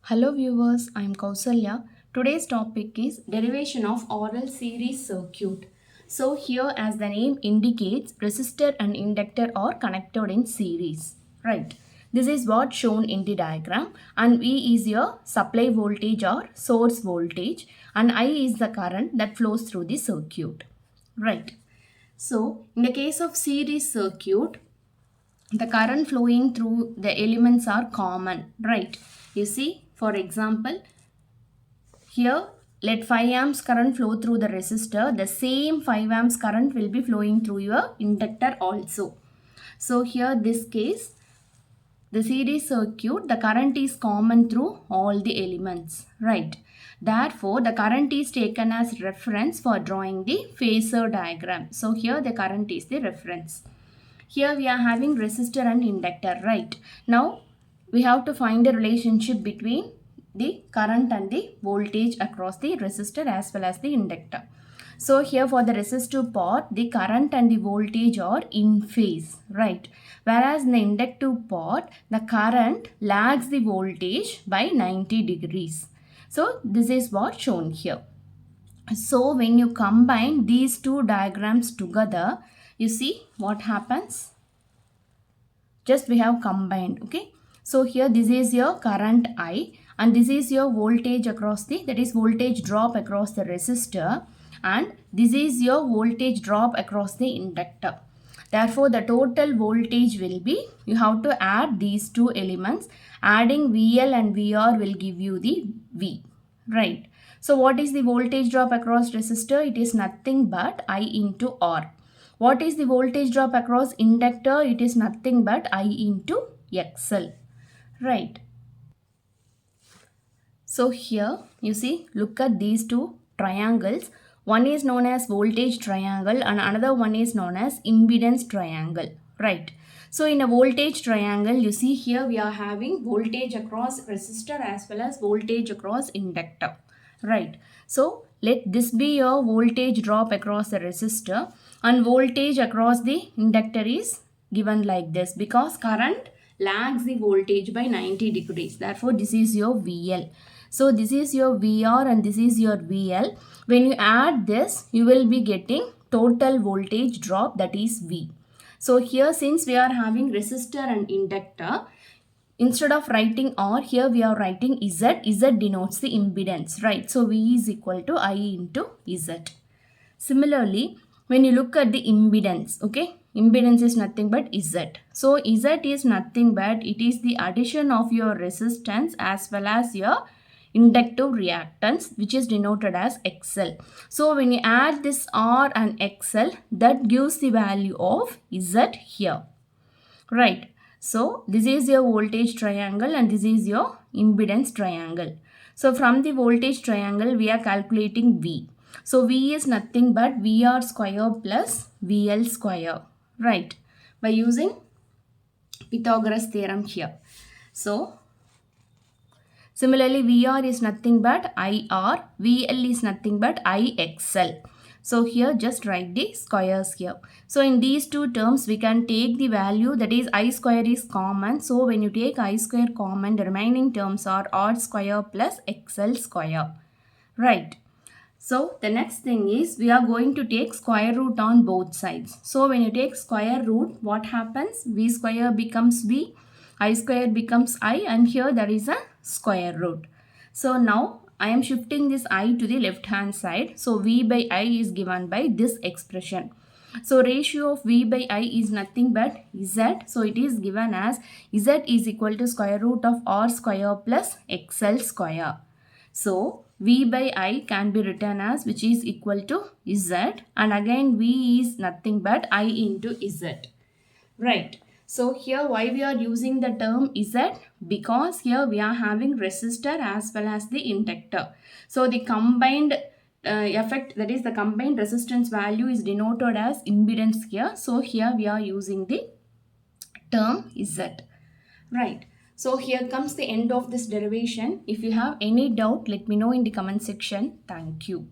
Hello viewers, I am Kausalya. Today's topic is derivation of RL series circuit. So here as the name indicates, resistor and inductor are connected in series. Right. This is what shown in the diagram, and V is your supply voltage or source voltage and I is the current that flows through the circuit. Right. So in the case of series circuit, the current flowing through the elements are common, right? You see, for example, here let 5 amps current flow through the resistor. The same 5 amps current will be flowing through your inductor also. So here this case, the series circuit, the current is common through all the elements, right? Therefore, the current is taken as reference for drawing the phasor diagram. So here the current is the reference. Here we are having resistor and inductor, right? Now we have to find a relationship between the current and the voltage across the resistor as well as the inductor. So here for the resistive part, the current and the voltage are in phase, right? Whereas in the inductive part, the current lags the voltage by 90 degrees. So this is what shown here. So when you combine these two diagrams together, you see what happens? Just we have combined, okay? So here this is your current I and this is your voltage across the, that is voltage drop across the resistor, and this is your voltage drop across the inductor. Therefore, the total voltage will be, you have to add these two elements. Adding VL and VR will give you the V, right? So what is the voltage drop across resistor? It is nothing but I into R. What is the voltage drop across inductor? It is nothing but I into XL, right? So here you see, look at these two triangles. One is known as voltage triangle and another one is known as impedance triangle, right? So in a voltage triangle, you see here we are having voltage across resistor as well as voltage across inductor, right? So let this be your voltage drop across the resistor and voltage across the inductor is given like this because current lags the voltage by 90 degrees. Therefore, this is your VL. So this is your VR and this is your VL. When you add this, you will be getting total voltage drop, that is V. So here since we are having resistor and inductor, instead of writing R, here we are writing Z. Z denotes the impedance, right? So V is equal to I into Z. Similarly, when you look at the impedance, okay, impedance is nothing but Z. So Z is nothing but it is the addition of your resistance as well as your inductive reactance, which is denoted as XL. So when you add this R and XL, that gives the value of Z here, right? So this is your voltage triangle and this is your impedance triangle. So from the voltage triangle, we are calculating V. So V is nothing but VR square plus VL square, right? By using Pythagoras theorem here. So similarly, VR is nothing but IR, VL is nothing but IXL. So here just write the squares here. So in these two terms, we can take the value, that is I square is common. So when you take I square common, the remaining terms are R square plus XL square, right? So the next thing is we are going to take square root on both sides. So when you take square root, what happens? V square becomes V, I square becomes I, and here there is a square root. So now I am shifting this I to the left hand side. So V by I is given by this expression. So ratio of V by I is nothing but Z. So it is given as Z is equal to square root of R square plus XL square. So V by I can be written as, which is equal to Z, and again V is nothing but I into Z, right? So here why we are using the term Z? Because here we are having resistor as well as the inductor. So the combined effect, that is the combined resistance value, is denoted as impedance here. So here we are using the term Z, right? So here comes the end of this derivation. If you have any doubt, let me know in the comment section. Thank you.